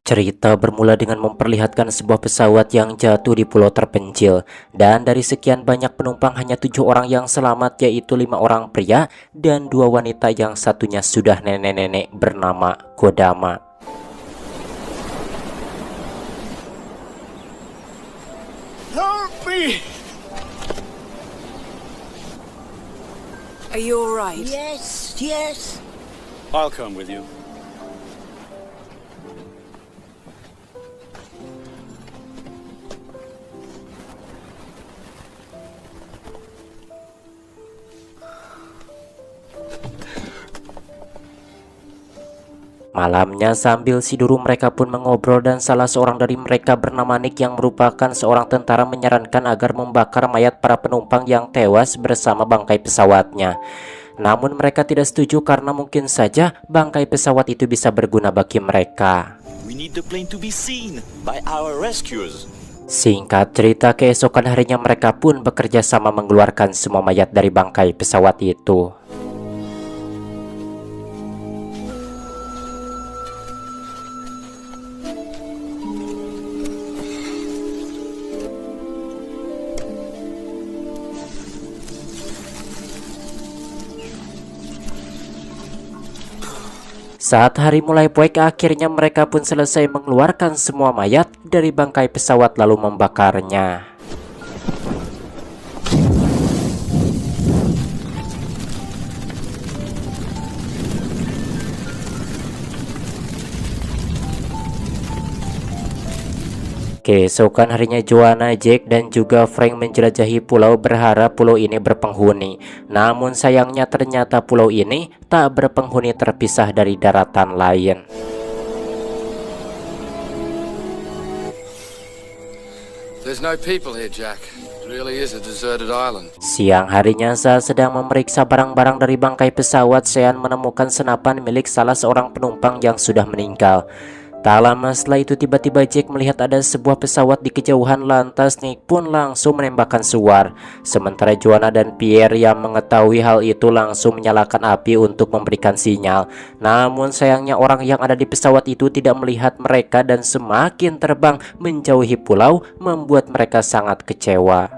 Cerita bermula dengan memperlihatkan sebuah pesawat yang jatuh di pulau terpencil, dan dari sekian banyak penumpang hanya 7 orang yang selamat, yaitu 5 orang pria dan 2 wanita yang satunya sudah nenek-nenek bernama Kodama. Help me! Are you all right? Yes, yes. I'll come with you. Malamnya sambil siduru mereka pun mengobrol, dan salah seorang dari mereka bernama Nick yang merupakan seorang tentara menyarankan agar membakar mayat para penumpang yang tewas bersama bangkai pesawatnya. Namun mereka tidak setuju karena mungkin saja bangkai pesawat itu bisa berguna bagi mereka. We need the plane to be seen by our rescuers. Singkat cerita, keesokan harinya mereka pun bekerja sama mengeluarkan semua mayat dari bangkai pesawat itu. Saat hari mulai poek, akhirnya mereka pun selesai mengeluarkan semua mayat dari bangkai pesawat lalu membakarnya. Keesokan harinya Joanna, Jack, dan juga Frank menjelajahi pulau berharap pulau ini berpenghuni. Namun sayangnya ternyata pulau ini tak berpenghuni, terpisah dari daratan lain. There's no people here, Jack. It really is a deserted island. Siang harinya saat sedang memeriksa barang-barang dari bangkai pesawat, Sean menemukan senapan milik salah seorang penumpang yang sudah meninggal. Tak lama setelah itu tiba-tiba Jack melihat ada sebuah pesawat di kejauhan, lantas Nick pun langsung menembakkan suar. Sementara Joanna dan Pierre yang mengetahui hal itu langsung menyalakan api untuk memberikan sinyal. Namun sayangnya orang yang ada di pesawat itu tidak melihat mereka dan semakin terbang menjauhi pulau, membuat mereka sangat kecewa.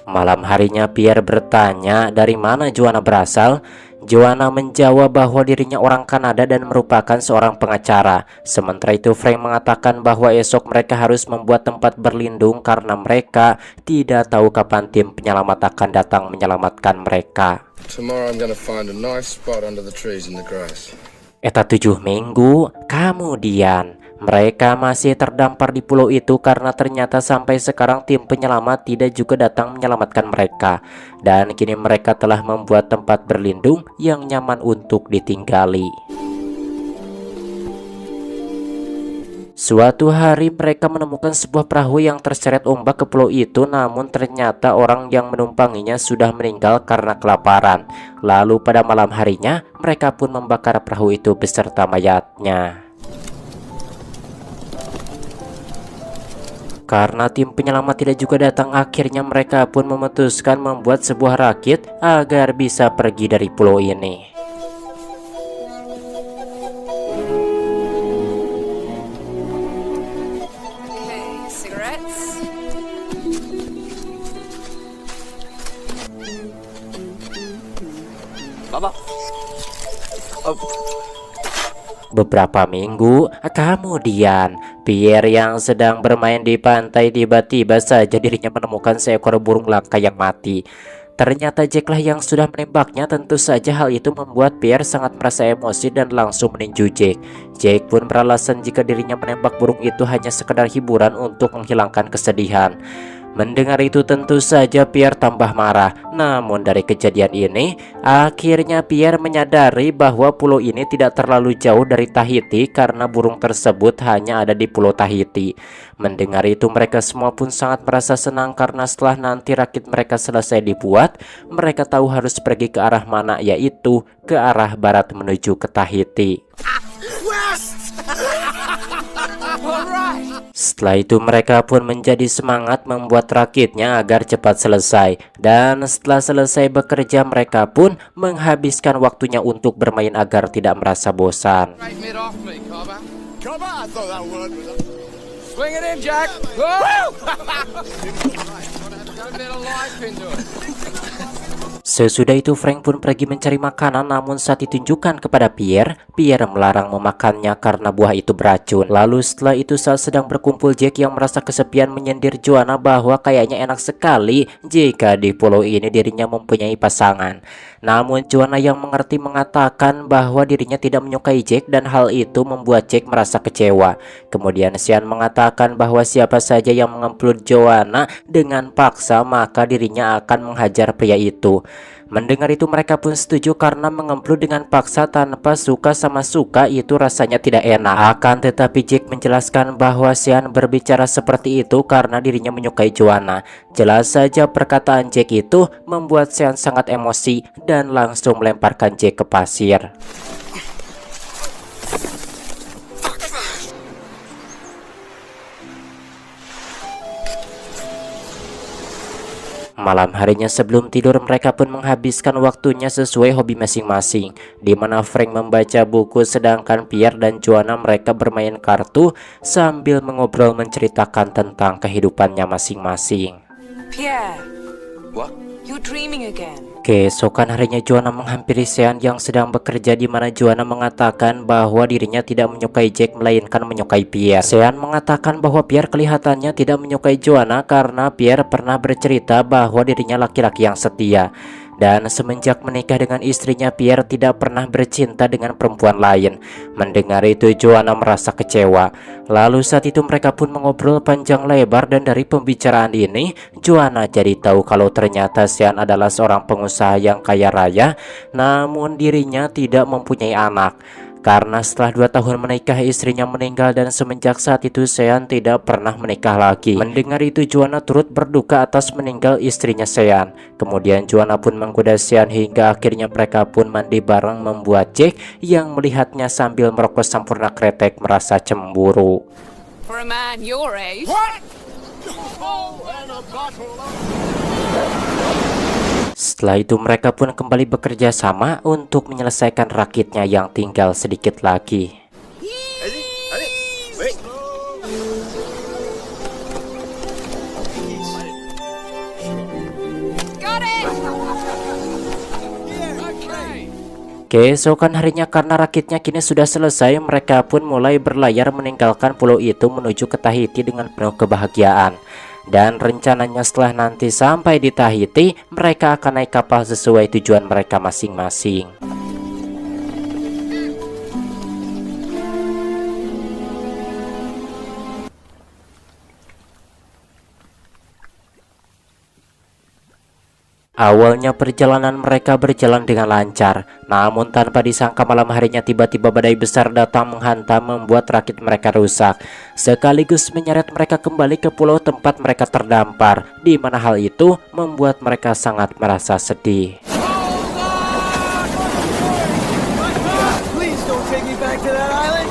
Malam harinya Pierre bertanya dari mana Joanna berasal. Joanna menjawab bahwa dirinya orang Kanada dan merupakan seorang pengacara. Sementara itu Frank mengatakan bahwa esok mereka harus membuat tempat berlindung karena mereka tidak tahu kapan tim penyelamat akan datang menyelamatkan mereka. Tomorrow I'm gonna find a nice spot under the trees in the grass. Eta 7 minggu kemudian mereka masih terdampar di pulau itu karena ternyata sampai sekarang tim penyelamat tidak juga datang menyelamatkan mereka. Dan kini mereka telah membuat tempat berlindung yang nyaman untuk ditinggali. Suatu hari mereka menemukan sebuah perahu yang terseret ombak ke pulau itu, namun ternyata orang yang menumpanginya sudah meninggal karena kelaparan. Lalu pada malam harinya mereka pun membakar perahu itu beserta mayatnya. Karena tim penyelamat tidak juga datang, akhirnya mereka pun memutuskan membuat sebuah rakit agar bisa pergi dari pulau ini. Okay, cigarettes. Baba. Oh. Beberapa minggu kemudian, Pierre yang sedang bermain di pantai tiba-tiba saja dirinya menemukan seekor burung langka yang mati. Ternyata Jacklah yang sudah menembaknya. Tentu saja hal itu membuat Pierre sangat merasa emosi dan langsung meninju Jack. Jack pun beralasan jika dirinya menembak burung itu hanya sekedar hiburan untuk menghilangkan kesedihan. Mendengar itu tentu saja Pierre tambah marah. Namun dari kejadian ini, akhirnya Pierre menyadari bahwa pulau ini tidak terlalu jauh dari Tahiti karena burung tersebut hanya ada di pulau Tahiti. Mendengar itu mereka semua pun sangat merasa senang karena setelah nanti rakit mereka selesai dibuat, mereka tahu harus pergi ke arah mana, yaitu ke arah barat menuju ke Tahiti. West! Setelah itu mereka pun menjadi semangat membuat rakitnya agar cepat selesai. Dan setelah selesai bekerja mereka pun menghabiskan waktunya untuk bermain agar tidak merasa bosan. Straighten it off me, Cobber. Come on, I thought that word was... Swing it in, Jack. Woo! Gotta have a bit of life into it. Sesudah itu Frank pun pergi mencari makanan, namun saat ditunjukkan kepada Pierre melarang memakannya karena buah itu beracun. Lalu setelah itu saat sedang berkumpul, Jack yang merasa kesepian menyindir Joanna bahwa kayaknya enak sekali jika di pulau ini dirinya mempunyai pasangan. Namun Joanna yang mengerti mengatakan bahwa dirinya tidak menyukai Jack dan hal itu membuat Jack merasa kecewa. Kemudian Sean mengatakan bahwa siapa saja yang mengemplun Joanna dengan paksa maka dirinya akan menghajar pria itu. Mendengar itu mereka pun setuju karena mengemplun dengan paksa tanpa suka sama suka itu rasanya tidak enak. Akan tetapi Jack menjelaskan bahwa Sean berbicara seperti itu karena dirinya menyukai Joanna. Jelas saja perkataan Jack itu membuat Sean sangat emosi dan langsung melemparkan Jack ke pasir. Malam harinya sebelum tidur mereka pun menghabiskan waktunya sesuai hobi masing-masing, di mana Frank membaca buku sedangkan Pierre dan Joanna mereka bermain kartu sambil mengobrol menceritakan tentang kehidupannya masing-masing. Pierre, What? you're dreaming again. Keesokan harinya Joanna menghampiri Sean yang sedang bekerja, di mana Joanna mengatakan bahwa dirinya tidak menyukai Jack melainkan menyukai Pierre. Sean mengatakan bahwa Pierre kelihatannya tidak menyukai Joanna karena Pierre pernah bercerita bahwa dirinya laki-laki yang setia. Dan semenjak menikah dengan istrinya, Pierre tidak pernah bercinta dengan perempuan lain. Mendengar itu Joanna merasa kecewa. Lalu saat itu mereka pun mengobrol panjang lebar, dan dari pembicaraan ini Joanna jadi tahu kalau ternyata Sean adalah seorang pengusaha yang kaya raya, namun dirinya tidak mempunyai anak. Karena setelah 2 tahun menikah istrinya meninggal dan semenjak saat itu Sean tidak pernah menikah lagi. Mendengar itu Joanna turut berduka atas meninggal istrinya Sean. Kemudian Joanna pun menggoda Sean hingga akhirnya mereka pun mandi bareng, membuat Jack yang melihatnya sambil merokok sampurna kretek merasa cemburu. For a man your age. What? Oh, and a bottle of... Setelah itu mereka pun kembali bekerja sama untuk menyelesaikan rakitnya yang tinggal sedikit lagi. Wait. Got it! Keesokan harinya karena rakitnya kini sudah selesai, mereka pun mulai berlayar meninggalkan pulau itu menuju ke Tahiti dengan penuh kebahagiaan. Dan rencananya setelah nanti sampai di Tahiti, mereka akan naik kapal sesuai tujuan mereka masing-masing. Awalnya perjalanan mereka berjalan dengan lancar, namun tanpa disangka malam harinya tiba-tiba badai besar datang menghantam, membuat rakit mereka rusak, sekaligus menyeret mereka kembali ke pulau tempat mereka terdampar, di mana hal itu membuat mereka sangat merasa sedih. Please don't take me back to that island.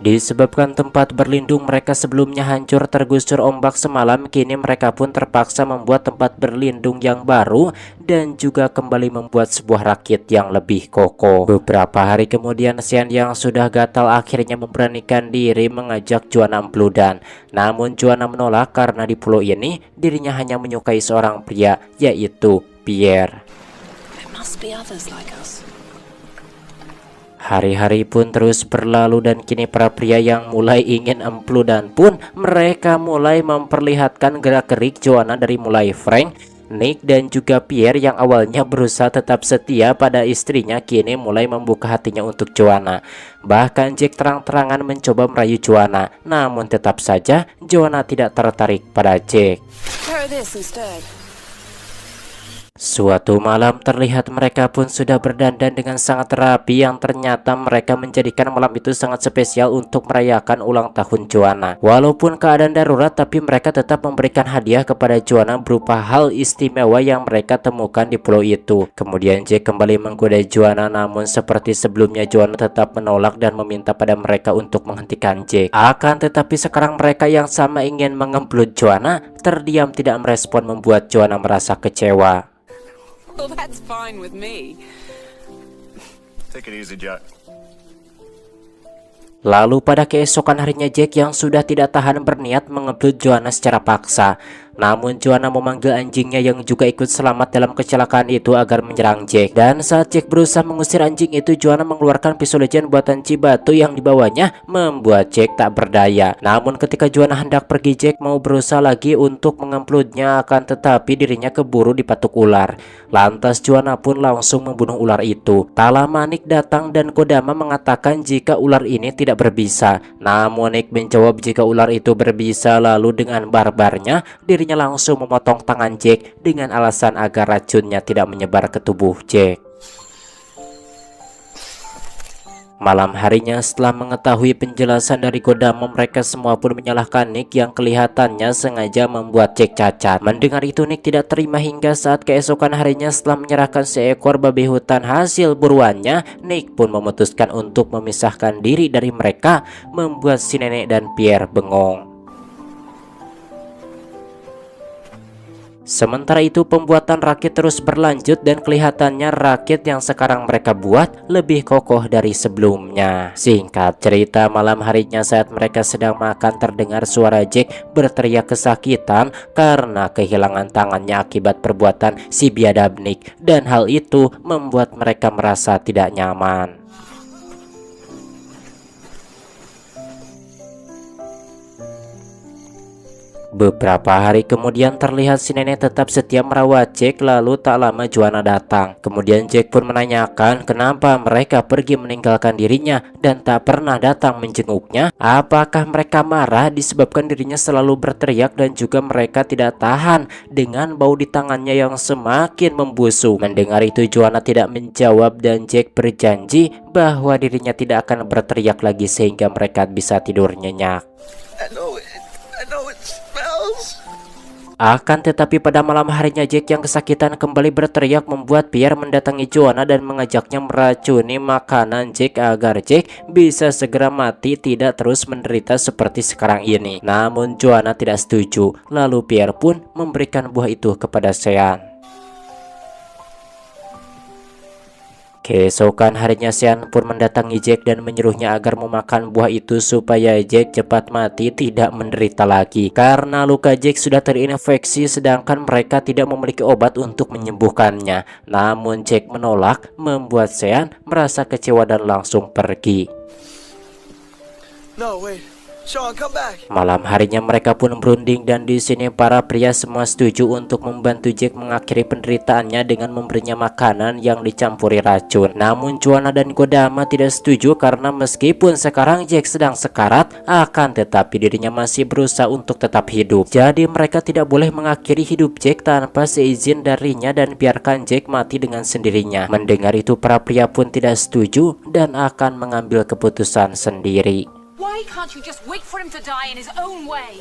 Disebabkan tempat berlindung mereka sebelumnya hancur tergusur ombak semalam, kini mereka pun terpaksa membuat tempat berlindung yang baru dan juga kembali membuat sebuah rakit yang lebih kokoh. Beberapa hari kemudian Sean yang sudah gatal akhirnya memberanikan diri mengajak Joanna empludan. Namun Joanna menolak karena di pulau ini dirinya hanya menyukai seorang pria, yaitu Pierre. There must be others like us. Hari-hari pun terus berlalu dan kini para pria yang mulai ingin empludan pun mereka mulai memperlihatkan gerak-gerik Joanna, dari mulai Frank, Nick dan juga Pierre yang awalnya berusaha tetap setia pada istrinya kini mulai membuka hatinya untuk Joanna. Bahkan Jack terang-terangan mencoba merayu Joanna, namun tetap saja Joanna tidak tertarik pada Jack. Try this instead. Suatu malam terlihat mereka pun sudah berdandan dengan sangat rapi yang ternyata mereka menjadikan malam itu sangat spesial untuk merayakan ulang tahun Joanna. Walaupun keadaan darurat tapi mereka tetap memberikan hadiah kepada Joanna berupa hal istimewa yang mereka temukan di pulau itu. Kemudian Jack kembali menggoda Joanna, namun seperti sebelumnya Joanna tetap menolak dan meminta pada mereka untuk menghentikan Jack. Akan tetapi sekarang mereka yang sama ingin mengemplut Joanna terdiam tidak merespon, membuat Joanna merasa kecewa. Well, that's fine with me. Take it easy, Jack. Lalu pada keesokan harinya Jack yang sudah tidak tahan berniat mengemplut Joanna secara paksa. Namun Joanna memanggil anjingnya yang juga ikut selamat dalam kecelakaan itu agar menyerang Jack. Dan saat Jack berusaha mengusir anjing itu, Joanna mengeluarkan pisau legend buatan Cibatu yang dibawanya, membuat Jack tak berdaya. Namun ketika Joanna hendak pergi, Jack mau berusaha lagi untuk mengemplutnya, akan tetapi dirinya keburu dipatuk ular. Lantas Joanna pun langsung membunuh ular itu. Tak lama Nick datang dan Kodama mengatakan jika ular ini tidak berbisa. Namun Nick menjawab jika ular itu berbisa, lalu dengan barbarnya dirinya langsung memotong tangan Jack dengan alasan agar racunnya tidak menyebar ke tubuh Jack. Malam harinya setelah mengetahui penjelasan dari Kodama, mereka semua pun menyalahkan Nick yang kelihatannya sengaja membuat Jack cacat. Mendengar itu Nick tidak terima hingga saat keesokan harinya setelah menyerahkan seekor babi hutan hasil buruannya, Nick pun memutuskan untuk memisahkan diri dari mereka, membuat si nenek dan Pierre bengong. Sementara itu pembuatan rakit terus berlanjut dan kelihatannya rakit yang sekarang mereka buat lebih kokoh dari sebelumnya. Singkat cerita, malam harinya saat mereka sedang makan terdengar suara Jack berteriak kesakitan karena kehilangan tangannya akibat perbuatan si biadab Nick, dan hal itu membuat mereka merasa tidak nyaman. Beberapa hari kemudian terlihat si nenek tetap setia merawat Jack, lalu tak lama Joanna datang. Kemudian Jack pun menanyakan kenapa mereka pergi meninggalkan dirinya dan tak pernah datang menjenguknya. Apakah mereka marah disebabkan dirinya selalu berteriak dan juga mereka tidak tahan dengan bau di tangannya yang semakin membusuk. Mendengar itu Joanna tidak menjawab dan Jack berjanji bahwa dirinya tidak akan berteriak lagi sehingga mereka bisa tidur nyenyak. I know it smells. Akan tetapi pada malam harinya Jack yang kesakitan kembali berteriak, membuat Pierre mendatangi Joanna dan mengajaknya meracuni makanan Jack agar Jack bisa segera mati, tidak terus menderita seperti sekarang ini. Namun Joanna tidak setuju. Lalu Pierre pun memberikan buah itu kepada Sean. Keesokan harinya Sean pun mendatangi Jack dan menyuruhnya agar memakan buah itu supaya Jack cepat mati, tidak menderita lagi. Karena luka Jack sudah terinfeksi sedangkan mereka tidak memiliki obat untuk menyembuhkannya. Namun Jack menolak, membuat Sean merasa kecewa dan langsung pergi. No, wait. Sean, come back. Malam harinya mereka pun berunding dan di sini para pria semua setuju untuk membantu Jack mengakhiri penderitaannya dengan memberinya makanan yang dicampuri racun. Namun Joanna dan Kodama tidak setuju karena meskipun sekarang Jack sedang sekarat, akan tetapi dirinya masih berusaha untuk tetap hidup. Jadi mereka tidak boleh mengakhiri hidup Jack tanpa seizin darinya dan biarkan Jack mati dengan sendirinya. Mendengar itu para pria pun tidak setuju dan akan mengambil keputusan sendiri. Why can't you just wait for him to die in his own way?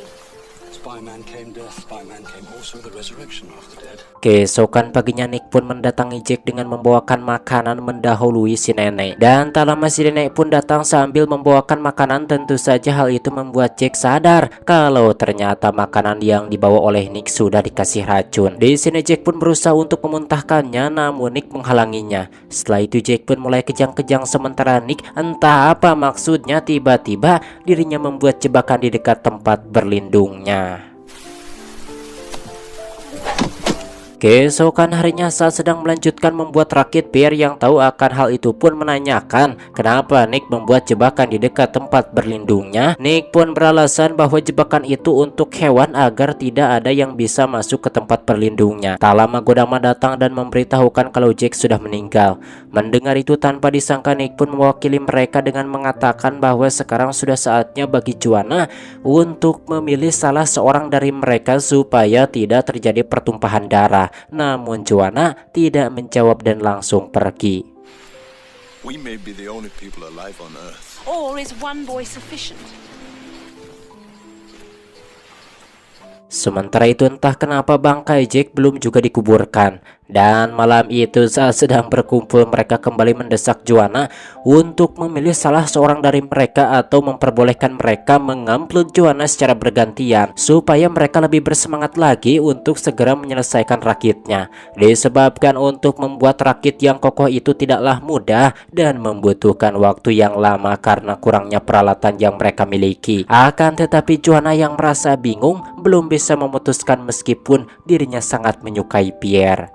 By man came death, by man came also the resurrection of the dead. Keesokan paginya Nick pun mendatangi Jack dengan membawakan makanan mendahului si nenek. Dan tak lama si nenek pun datang sambil membawakan makanan. Tentu saja hal itu membuat Jack sadar kalau ternyata makanan yang dibawa oleh Nick sudah dikasih racun. Di sini Jack pun berusaha untuk memuntahkannya, namun Nick menghalanginya. Setelah itu Jack pun mulai kejang-kejang sementara Nick entah apa maksudnya tiba-tiba dirinya membuat jebakan di dekat tempat berlindungnya. Keesokan harinya saat sedang melanjutkan membuat rakit, Pierre yang tahu akan hal itu pun menanyakan kenapa Nick membuat jebakan di dekat tempat berlindungnya. Nick pun beralasan bahwa jebakan itu untuk hewan agar tidak ada yang bisa masuk ke tempat berlindungnya. Tak lama Kodama datang dan memberitahukan kalau Jack sudah meninggal. Mendengar itu tanpa disangka Nick pun mewakili mereka dengan mengatakan bahwa sekarang sudah saatnya bagi Joanna untuk memilih salah seorang dari mereka supaya tidak terjadi pertumpahan darah. namun Joanna tidak menjawab dan langsung pergi. We may be the only people alive on Earth. Or is one boy sufficient? Sementara itu entah kenapa bangkai Jack belum juga dikuburkan. Dan malam itu saat sedang berkumpul mereka kembali mendesak Joanna untuk memilih salah seorang dari mereka atau memperbolehkan mereka mengamplut Joanna secara bergantian supaya mereka lebih bersemangat lagi untuk segera menyelesaikan rakitnya. Disebabkan untuk membuat rakit yang kokoh itu tidaklah mudah dan membutuhkan waktu yang lama karena kurangnya peralatan yang mereka miliki. Akan tetapi Joanna yang merasa bingung belum bisa memutuskan meskipun dirinya sangat menyukai Pierre.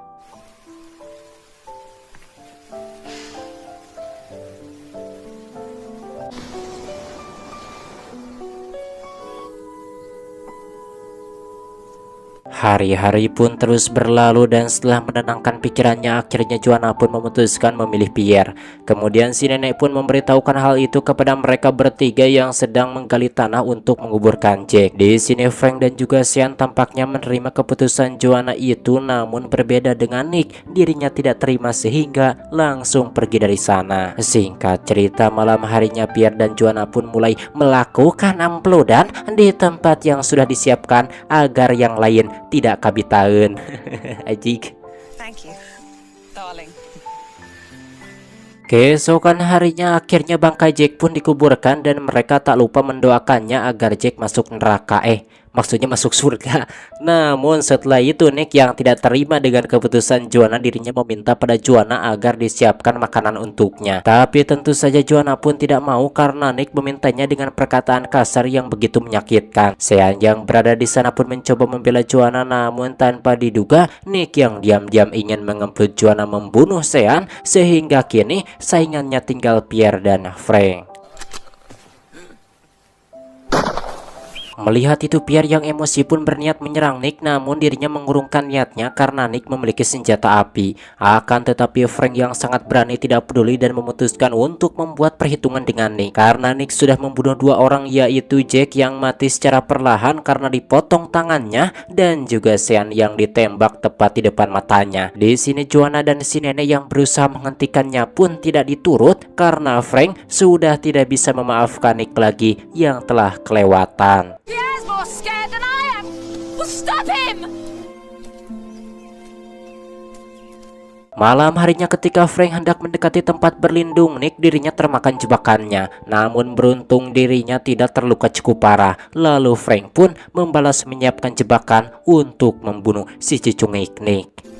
Hari-hari pun terus berlalu dan setelah menenangkan pikirannya akhirnya Joanna pun memutuskan memilih Pierre. Kemudian si nenek pun memberitahukan hal itu kepada mereka bertiga yang sedang menggali tanah untuk menguburkan Jack. Di sini Frank dan juga Sean tampaknya menerima keputusan Joanna itu, namun berbeda dengan Nick, dirinya tidak terima sehingga langsung pergi dari sana. Singkat cerita, malam harinya Pierre dan Joanna pun mulai melakukan amplodan di tempat yang sudah disiapkan agar yang lain tidak kabitaun. Ajik. Thank you, darling. Keesokan harinya akhirnya bangkai Jack pun dikuburkan dan mereka tak lupa mendoakannya agar Jack masuk neraka. Maksudnya masuk surga. Namun setelah itu Nick yang tidak terima dengan keputusan Joanna, dirinya meminta pada Joanna agar disiapkan makanan untuknya. Tapi tentu saja Joanna pun tidak mau karena Nick memintanya dengan perkataan kasar yang begitu menyakitkan. Sean yang berada di sana pun mencoba membela Joanna, namun tanpa diduga Nick yang diam-diam ingin mengemplut Joanna membunuh Sean, sehingga kini saingannya tinggal Pierre dan Frank. Melihat itu Pierre yang emosi pun berniat menyerang Nick, namun dirinya mengurungkan niatnya karena Nick memiliki senjata api. Akan tetapi Frank yang sangat berani tidak peduli dan memutuskan untuk membuat perhitungan dengan Nick karena Nick sudah membunuh dua orang, yaitu Jack yang mati secara perlahan karena dipotong tangannya dan juga Sean yang ditembak tepat di depan matanya. Di sini Joanna dan si nenek yang berusaha menghentikannya pun tidak diturut karena Frank sudah tidak bisa memaafkan Nick lagi yang telah kelewatan. He's more scared than I am. Well, stop him! Malam harinya ketika Frank hendak mendekati tempat berlindung Nick, dirinya termakan jebakannya. Namun beruntung dirinya tidak terluka cukup parah. Lalu Frank pun membalas menyiapkan jebakan untuk membunuh si cucungik Nick.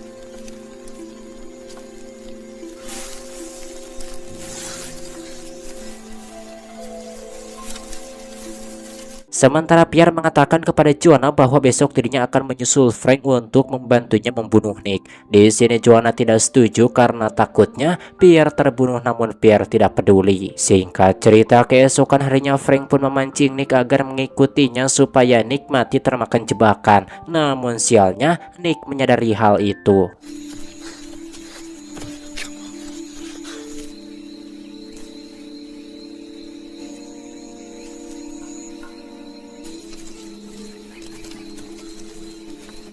Sementara Pierre mengatakan kepada Joanna bahwa besok dirinya akan menyusul Frank untuk membantunya membunuh Nick. Di sini Joanna tidak setuju karena takutnya Pierre terbunuh, namun Pierre tidak peduli. Singkat cerita, keesokan harinya Frank pun memancing Nick agar mengikutinya supaya Nick mati termakan jebakan. Namun sialnya Nick menyadari hal itu.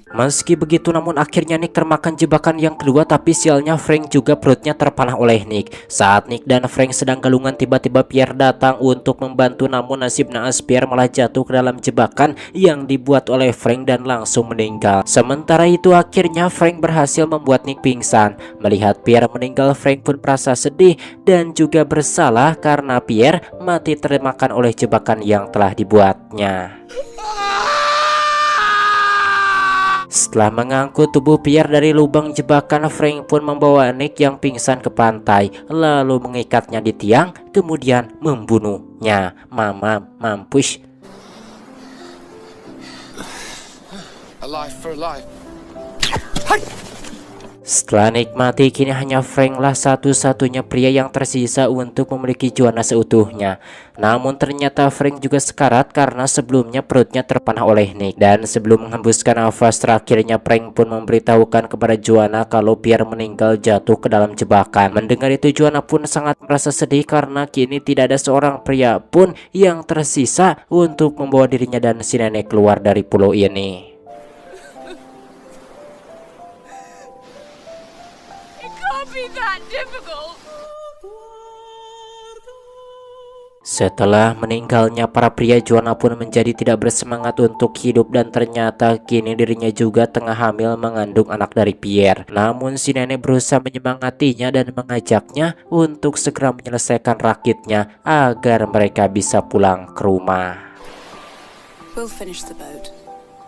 Meski begitu namun akhirnya Nick termakan jebakan yang kedua, tapi sialnya Frank juga perutnya terpanah oleh Nick. Saat Nick dan Frank sedang galungan, tiba-tiba Pierre datang untuk membantu, namun nasib naas Pierre malah jatuh ke dalam jebakan yang dibuat oleh Frank dan langsung meninggal. Sementara itu akhirnya Frank berhasil membuat Nick pingsan. Melihat Pierre meninggal, Frank pun merasa sedih dan juga bersalah karena Pierre mati termakan oleh jebakan yang telah dibuatnya. Setelah mengangkut tubuh Pierre dari lubang jebakan, Frank pun membawa Nick yang pingsan ke pantai, lalu mengikatnya di tiang, kemudian membunuhnya. Mampus. Alive for life. Setelah Nick mati, kini hanya Frank lah satu-satunya pria yang tersisa untuk memiliki Joanna seutuhnya. Namun ternyata Frank juga sekarat karena sebelumnya perutnya terpanah oleh Nick. Dan sebelum menghembuskan nafas terakhirnya, Frank pun memberitahukan kepada Joanna kalau Pierre meninggal jatuh ke dalam jebakan. Mendengar itu Joanna pun sangat merasa sedih karena kini tidak ada seorang pria pun yang tersisa untuk membawa dirinya dan si nenek keluar dari pulau ini. difficult. Setelah meninggalnya para pria, Joanna pun menjadi tidak bersemangat untuk hidup dan ternyata kini dirinya juga tengah hamil mengandung anak dari Pierre. Namun si nenek berusaha menyemangatinya dan mengajaknya untuk segera menyelesaikan rakitnya agar mereka bisa pulang ke rumah. We'll finish the boat.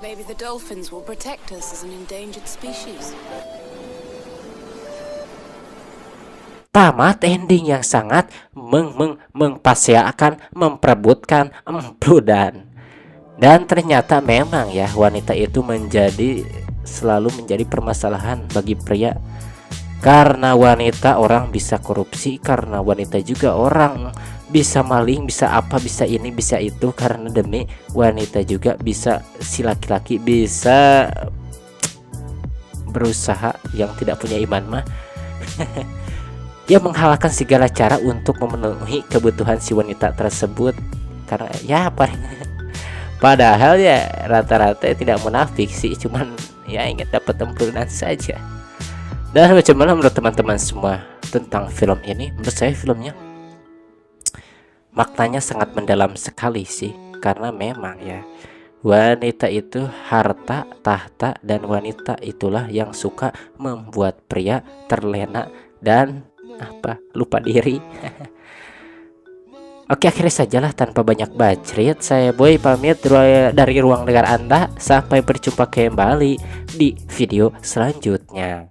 Maybe the dolphins will protect us as an endangered species. Tamat ending yang sangat mengpaseakan, memperebutkan empludan. Dan ternyata memang ya, wanita itu selalu menjadi permasalahan bagi pria. Karena wanita orang bisa korupsi, karena wanita juga orang bisa maling, bisa apa, bisa ini, bisa itu. Karena demi wanita juga bisa si laki-laki bisa berusaha yang tidak punya iman mah. Ya menghalalkan segala cara untuk memenuhi kebutuhan si wanita tersebut. Karena ya padahal ya rata-rata tidak munafik sih, cuman ya ingin dapat emplunan saja. Dan bagaimana menurut teman-teman semua tentang film ini? Menurut saya filmnya maknanya sangat mendalam sekali sih. Karena memang ya, wanita itu harta, tahta, dan wanita itulah yang suka membuat pria terlena dan lupa diri. Oke, akhirnya sajalah tanpa banyak bacrit, saya Boy pamit dari ruang dengar Anda. Sampai berjumpa kembali di video selanjutnya.